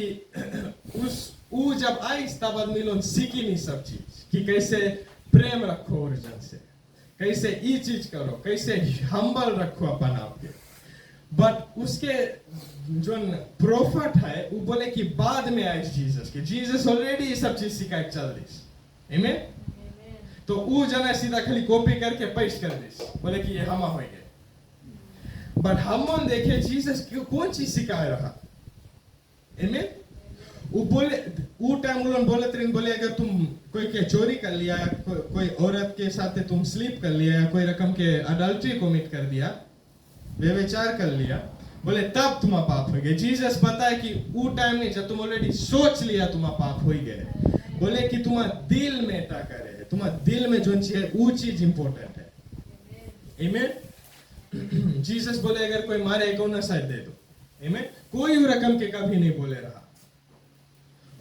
Speaker 5: वो जब आई तब आदमी लोग सीखी नहीं सब चीज, कि कैसे प्रेम रखो ओरिजिन से, कैसे ये चीज करो, कैसे हम्बल रखो अपन आप के। बट उसके जो प्रोफेट है वो बोले कि बाद में आए जीसस के, जीसस ऑलरेडी ये सब चीज सिखाए चल दिस। आमीन। तो वो जना सीधा खाली कॉपी करके पेस्ट कर दिस, बोले कि ये हम हो गए। बट हम देखे जीसस कौन चीज सिखाए रहा। आमीन। वो बोले वो टाइम उन्होंने बोले तरीन, बोले अगर तुम कोई के चोरी कर लिया, कोई औरत के साथ तुम स्लीप कर लिया, या कोई रकम के अडल्ट्री कमिट कर दिया, व्यभिचार कर लिया, बोले तब तुम पाप हो गए। जीसस बताए कि वो टाइम नहीं जब तुम ऑलरेडी सोच लिया तुम पाप हो गए, बोले कि तुम दिल में टा करे, तुम दिल में जो चीज है वो चीज इंपॉर्टेंट है। आमीन। जीसस बोले अगर कोई मारे एक ना साइड दे दो। आमीन। कोई रकम के कभी नहीं बोले रहा।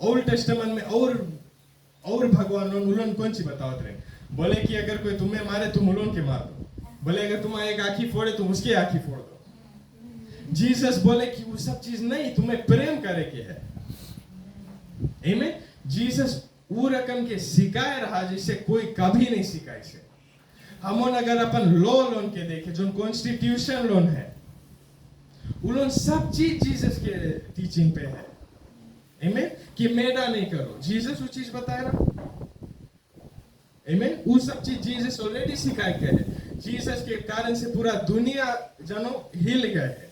Speaker 5: ओल्ड टेस्टामेंट में और भगवान उन्होंने कौन सी बताओ रहे, बोले कि अगर कोई तुम्हें मारे तुम उन्होंने के मार दो, बोले अगर तुम एक आंखी फोड़े तुम उसकी आंखी फोड़ दो। जीसस बोले कि वो सब चीज नहीं, तुम्हें प्रेम करे के है। आमीन। जीसस वो रकम के सिखाए रहा जिससे कोई कभी नहीं सिखाए से। हम अगर अपन लॉ लोन के देखे, जो कॉन्स्टिट्यूशन लोन है, उन सब चीज जीसस के टीचिंग पे है। आमीन। कि मेडा नहीं करो, जीसस वो चीज बताया रहा। आमीन। वो सब चीज जीसस ऑलरेडी सिखाए गए है। जीसस के कारण से पूरा दुनिया जानो हिल गए है।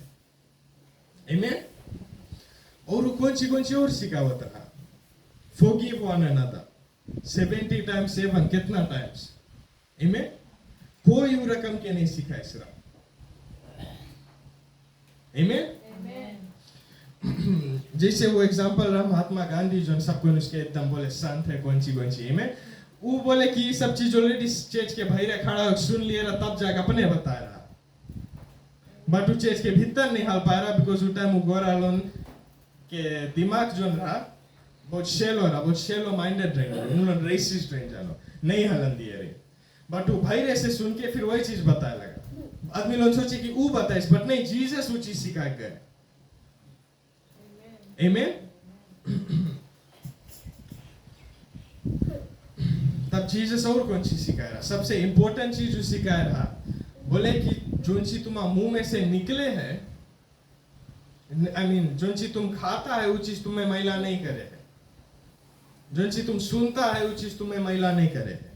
Speaker 5: आमीन। और कौन सी और सिखावत रहा, forgive one another 70 times 7, कितना टाइम्स। आमीन। कोई वो रकम के नहीं सिखाए सिर्फ। आमीन। जैसे वो एग्जांपल रहा महात्मा गांधी, जो सबको उसके एकदम बोले संत है कौन सी। आमीन। वो बोले कि ये सब चीज ऑलरेडी चर्च के भैरे खड़ा सुन लिए रहा, तब जाकर अपने बता रहा, बट वो चर्च के भीतर नहीं हाल पाया रहा, बिकॉज वो टाइम वो गोरा लोन के दिमाग जो रहा बहुत शेलो माइंडेड रहे, उन्होंने रेसिस्ट रहे, जानो नहीं हलन दिए रहे। बट वो भाई से सुन के फिर वही चीज बताया लगा। आदमी लोग सोचे कि वो बताइस, बट नहीं, जीसस वो चीज सिखा गए। आमीन। तब जीसस और कौन चीज सिखाया रहा, सबसे इंपॉर्टेंट चीज जो सिखाया रहा, बोले कि जो चीज तुम मुंह में से निकले है, जो चीज तुम खाता है वो चीज तुम्हें मैला नहीं करे है, जो चीज तुम सुनता है वो चीज तुम्हें मैला नहीं करे है,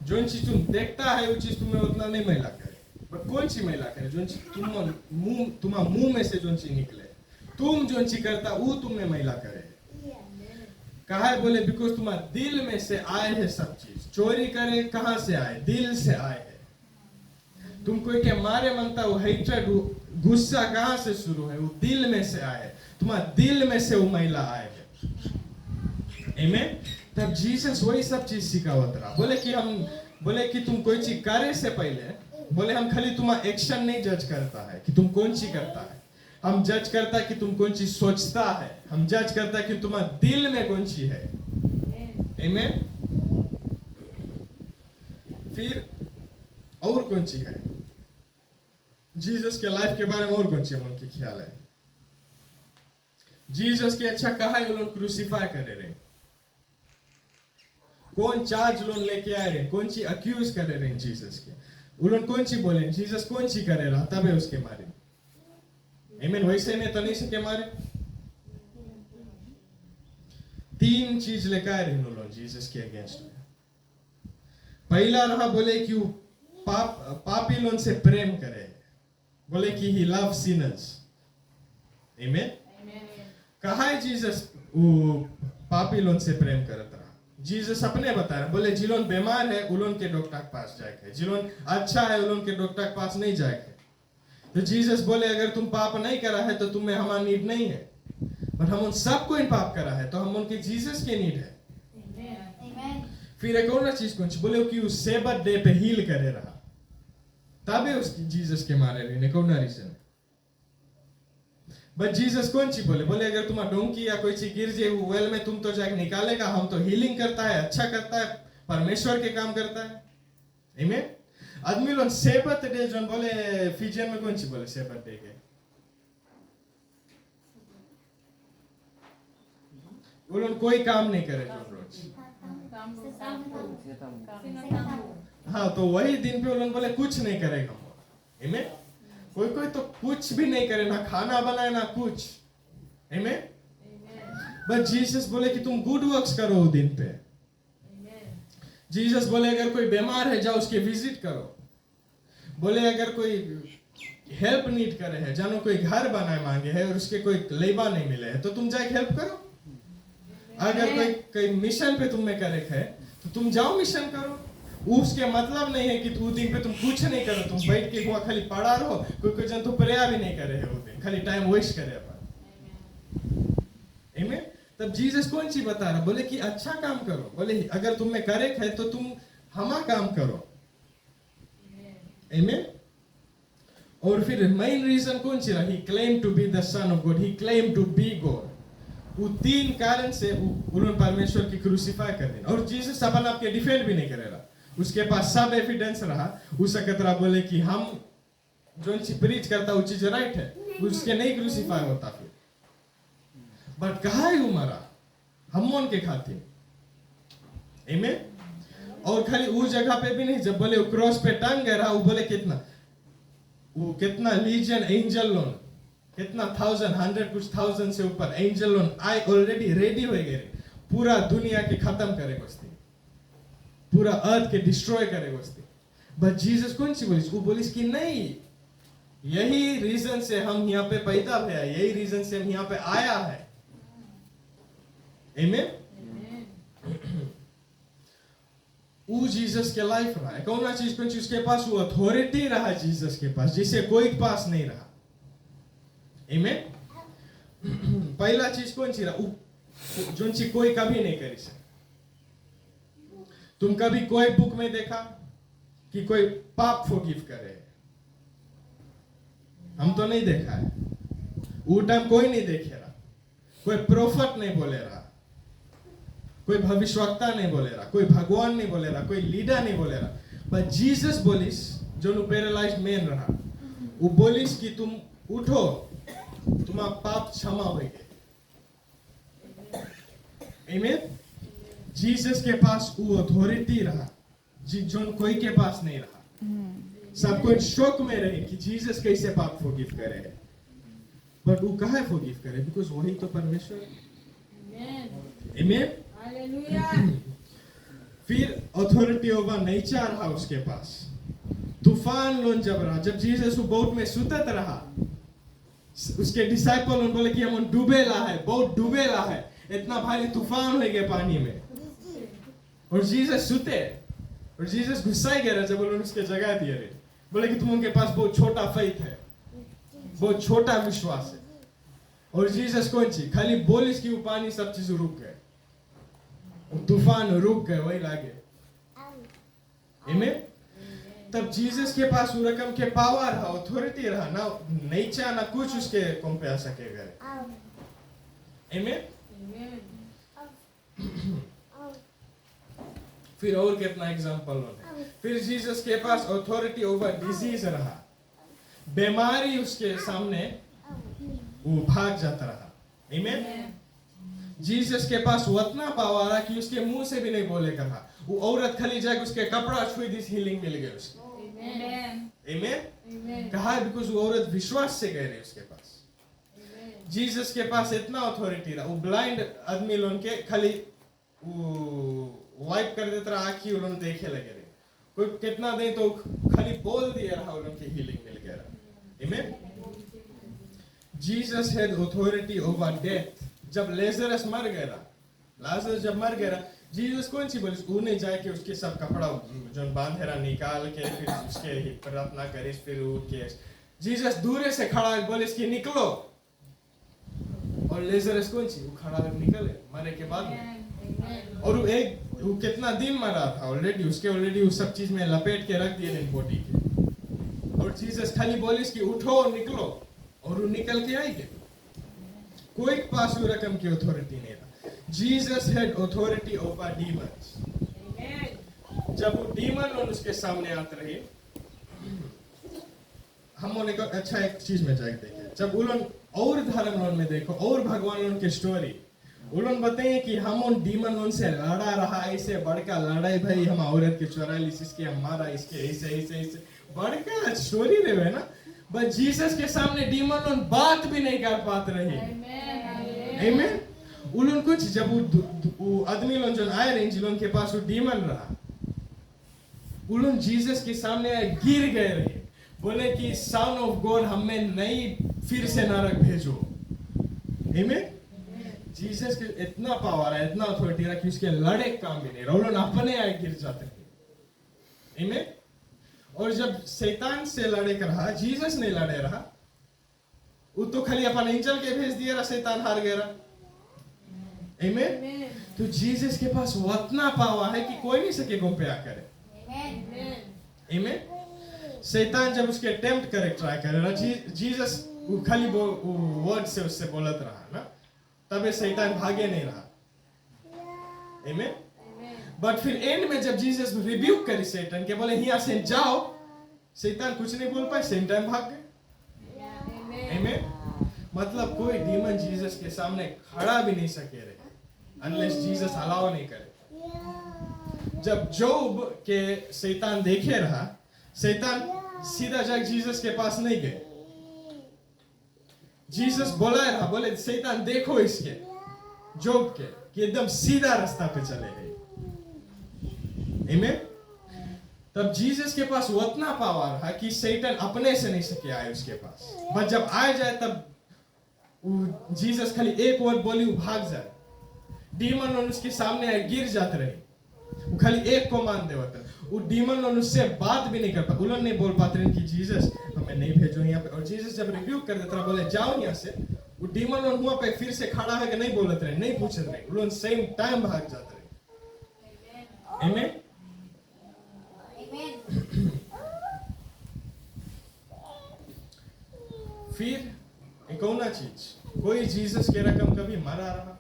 Speaker 5: जो चीज तुम देखता है वो चीज तुम्हें उतना नहीं मैला करे। पर कौन सी मैला करे, जो चीज तुम्हारा मुंह में से जो चीज निकले, तुम जो चीज करता वो तुम्हें मैला करे। कहा है बोले बिकॉज तुम्हारे दिल में से आए है सब चीज। चोरी करे कहां से आए, दिल से आए है। तुम कोई के मारे मांगता, वो हेट्रेड गुस्सा कहां से शुरू है, वो दिल में से आए, तुम्हारे दिल में से वो मैला आए है। आमीन। तब जीसस वही सब चीज सिखावत रहा, बोले कि तुम कोई चीज करे से पहले, बोले हम खाली तुम्हारा एक्शन नहीं जज करता है कि तुम कौन सी करता है, हम जज करता है कि तुम कौन चीज सोचता है, हम जज करता है कि तुम्हारे दिल में कौन सी है। आमीन। फिर और कौन सी है जीसस के लाइफ के बारे में, और कौन सी उनकी ख्याल है? जीसस के अच्छा कहा है लोग क्रूसीफाई करे रहे, कौन चार्ज लोग लेके आए रहे, कौन सी अक्यूज करे रहे जीसस के, उन्होंने कौन सी बोले जीसस कौन सी करे रहा तब है उसके मारे। आमीन। वैसे में तो नहीं सके मारे। 3 चीज लेकर आए रहे लोग जीसस के अगेंस्ट में। पहला रहा बोले कि पापी लोग से प्रेम करे, बोले कि ही लव सिनर्स। आमीन। कहा है जीसस वो पापी लोग से प्रेम करता रहा। जीसस अपने बता रहे, बोले जिलोन बीमार है उलोन के डॉक्टर के पास जाए, जिलोन अच्छा है उलोन के डॉक्टर के पास नहीं जाए। तो जीसस बोले अगर तुम पाप नहीं करा है तो तुम्हें हमारा नीड नहीं है, पर हम उन सबको इन पाप करा है तो हम उनके जीसस के नीड है। फिर एक और चीज कौन सी बोले कि उस सेबत डे पे हील करे रहा, तब है उसकी जीसस के मारे रहे कौन रीजन। बट जीसस कौन सी बोले, बोले अगर तुम्हारा डोंकी या कोई चीज गिर जाए वेल में तुम तो जाके निकालेगा, हम तो हीलिंग करता है, अच्छा करता है, परमेश्वर के काम करता है। आमीन। आदमी लोग सेबत डे जो बोले फिजियन में कौन सी बोले सेबत डे के, वो लोग कोई काम नहीं करे जो रोज। हाँ, तो वही दिन पे वो लोग बोले कुछ नहीं करेगा। आमीन। कोई कोई तो कुछ भी नहीं करे, ना खाना बनाए ना कुछ। आमीन। बट जीसस बोले कि तुम गुड वर्क्स करो वो दिन पे। जीसस बोले अगर कोई बीमार है जाओ उसके विजिट करो। बोले अगर कोई हेल्प नीड करे है, जानो कोई घर बनाए मांगे है और उसके कोई लेबा नहीं मिले है तो तुम जाके हेल्प करो। अगर कोई मिशन पे तुम्हें करे है तो तुम जाओ मिशन करो। उसके मतलब नहीं है कि तू दिन पे तुम कुछ नहीं करो, तुम बैठ के हुआ खाली पड़ा रहो, कोई जन तो प्रेयर भी नहीं करे है वो दिन, खाली टाइम वेस्ट करे अपन। आमीन। तब जीसस कौन सी बता रहा, बोले कि अच्छा काम करो, बोले अगर तुम्हें करे है तो तुम हमा काम करो। आमीन। और फिर मेन रीजन कौन सी रहा, he claim to be the son of God, he claim to be God. वो 3 कारण से उन्होंने परमेश्वर की क्रूसीफाई कर दी और जीसस अपन आपके डिफेंड भी नहीं करेगा, उसके पास सब एविडेंस रहा। उस तरह बोले कि हम जो चीज प्रीच करता वो चीज राइट है, उसके नहीं क्रूसीफाई होता फिर। बट कहा है उमरा हम उनके खातिर। आमीन। और खाली उस जगह पे भी नहीं, जब बोले क्रॉस पे टंग रहा वो बोले कितना लीजियन एंजल लोन, कितना 1000 100 कुछ 1000 से ऊपर angel loan I already ready हो गए पूरा दुनिया के खत्म करे बस्ती, पूरा अर्थ के डिस्ट्रॉय करे बस्ती। बट जीसस कौन सी बोली, वो बोली कि नहीं, यही रीजन से हम यहाँ पे पैदा हुआ, यही रीजन से हम यहाँ पे आया है। आमीन। वो जीसस के लाइफ रहा है, कौन चीज कौन चीज उसके पास वो अथॉरिटी रहा जीसस के पास, जिसे कोई के पास नहीं रहा। आमीन। पहला चीज कौन सी रहा, जो चीज कोई कभी नहीं करी सके। तुम कभी कोई बुक में देखा कि कोई पाप फॉरगिव करे? हम तो नहीं देखा है, वो टाइम कोई नहीं देखे रहा, कोई प्रोफेट नहीं बोले रहा, कोई भविष्यवक्ता नहीं बोले रहा, कोई भगवान नहीं बोले रहा, कोई लीडर नहीं बोले रहा। पर जीसस बोलिस जो पैरालाइज्ड मैन रहा, वो बोलिस कि तुम उठो, तुम्हारा पाप क्षमा हो गए। आमीन। जीसस के पास वो अथॉरिटी रहा जो कोई के पास नहीं रहा। सब कोई शौक में रहे कि जीसस कैसे पाप फॉरगिव करे, बट वो कहाँ फॉरगिव करे, बिकॉज वही तो परमेश्वर है। आमीन। फिर अथॉरिटी ओवर नेचर रहा उसके पास। तूफान लोन जब रहा, जब जीसस बोट में सुतत रहा, उसके डिसाइपल बोले कि हम डूबेला है, बहुत डूबेला है, इतना भारी तूफान हो गया पानी में, और जीसस सुते, और जीसस गुस्सा ही गया जब उन्होंने उसके जगह दिए रहे, बोले कि तुम उनके पास बहुत छोटा फेथ है, बहुत छोटा विश्वास है। और जीसस कौन सी खाली बोलिस कि वो पानी सब चीज रुक गए, तूफान रुक गए, वही लागे। आमीन। तब जीसस के पास वो रकम के पावर रहा, अथॉरिटी रहा, ना नेचर ना कुछ उसके कम पे आ सकेगा। आमीन। फिर और कितना एग्जांपल है। फिर जीसस के पास अथॉरिटी ओवर डिजीज रहा, बीमारी उसके सामने वो भाग जाता रहा। आमीन। जीसस के पास उतना पावर रहा कि उसके मुंह से भी नहीं बोले कहा, वो औरत खाली जाके उसके कपड़ा छुई दी, हीलिंग मिल गई उसको। आमीन। कहा बिकॉज़ वो औरत विश्वास से गए रही उसके पास। जीसस के पास इतना अथॉरिटी रहा, वो ब्लाइंड आदमी लोग के खाली वो वाइप कर देता रहा, आंखी उन्होंने देखे लगे रहे, कोई कितना दे तो खाली बोल दिया रहा, उनकी हीलिंग मिल गया रहा। आमीन। Jesus had authority over death. जब लेज़रस मर गया, लाजरस जब मर गया, जीसस कौन सी बोली, उन्हें जाके उसके सब कपड़ा जो बांधे रहा निकाल के फिर उसके प्रार्थना करे, फिर उठ के जीसस दूर से खड़ा बोले इसकी निकलो, और लेज़रस कौन सी वो खड़ा निकले मरे के बाद में। और वो कितना दिन मरा था ऑलरेडी, उसके ऑलरेडी वो सब चीज में लपेट के रख दिए बॉडी के, और जीसस खाली बोले इसकी उठो और निकलो, और वो निकल के आई गए। कोई पास वो रकम की अथॉरिटी नहीं था। Jesus had authority over demons. जब वो डीमन और उसके सामने आते रहे, हम उन्हें अच्छा एक चीज में जाके देखे, जब उन और धर्म लोन में देखो और भगवान लोन की स्टोरी, उन्होंने बताए कि हम उन डीमन लोन से लड़ा रहा, ऐसे बड़का लड़ाई भाई, हम औरत के चुरा ली, इसके हम मारा, इसके ऐसे ऐसे ऐसे बड़का स्टोरी रहे ना, बस जीसस के सामने डीमन लोन बात भी नहीं कर पाते रहे। आमीन। उन कुछ जब वो आदमी लोग जो आए रहे जिन के पास वो डीमन रहा, उन जीसस के सामने गिर गए रहे, बोले कि सन ऑफ गॉड हमें नहीं फिर से नरक भेजो। आमीन। जीसस के इतना पावर है, इतना अथॉरिटी है कि उसके लड़े काम भी नहीं रहा, उन्होंने अपने आए गिर जाते थे। आमीन। और जब शैतान से लड़े कर रहा, जीसस नहीं लड़े रहा, वो तो खाली अपन एंजल के भेज दिया रहा, शैतान हार गया रहा। आमीन। तो जीसस के पास उतना पावर है कि कोई नहीं सके कंपेयर करे। आमीन। शैतान जब उसके अटेम्प्ट करे, ट्राई करे रहा, जीसस वो खाली वर्ड से उससे बोलत रहा ना, तबे शैतान भागे नहीं रहा। आमीन। बट फिर एंड में जब जीसस रिब्यूक करी शैतान के, बोले यहाँ से जाओ, शैतान कुछ नहीं बोल पाए, सेम टाइम भाग गए। आमीन। मतलब कोई डीमन जीसस के सामने खड़ा भी नहीं सके रहे अनलेस जीसस अलाउ नहीं करे। जब जोब के शैतान देखे रहा, शैतान सीधा जाके जीसस के पास नहीं गए, जीसस बोला रहा, बोले शैतान देखो इसके जोब के कि एकदम सीधा रास्ता पे चले गए। आमीन। तब जीसस के पास उतना पावर है कि शैतान अपने से नहीं सके आए उसके पास, बस जब आ जाए तब जीसस खाली एक वर्ड बोली वो भाग जाए, डीमन और उसके सामने आए गिर जाते रहे, वो खाली एक को मान दे होता, वो डीमन और उससे बात भी नहीं कर पाते, उन्होंने नहीं बोल पाते कि जीसस हमें नहीं भेजो यहाँ पे। और जीसस जब रिव्यू कर देता बोले जाओ यहाँ से, वो डीमन और हुआ पे फिर से खड़ा है कि नहीं बोलते रहे, नहीं पूछते रहे, उन्होंने सेम टाइम भाग जाते रहे। आमीन। फिर एक और चीज, कोई जीसस के रकम कभी मरा रहा,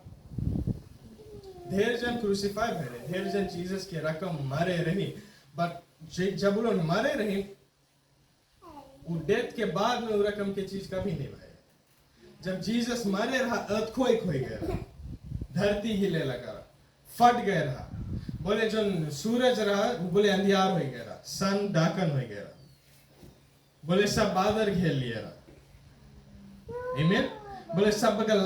Speaker 5: ढेर जन क्रूसिफाई भरे, ढेर जन जीसस के रकम मरे रही, बट जब उन्होंने मरे रही, वो डेथ के बाद में वो रकम के चीज कभी नहीं भरे। जब जीसस मरे रहा, अर्थक्वेक हो गया, धरती हिले लगा, फट गया रहा, बोले जो सूरज रहा वो बोले अंधियार हो गया रहा, सन डाकन हो गया रहा, बोले सब बादल घेर लिया रहा। आमीन। बोले सब बगल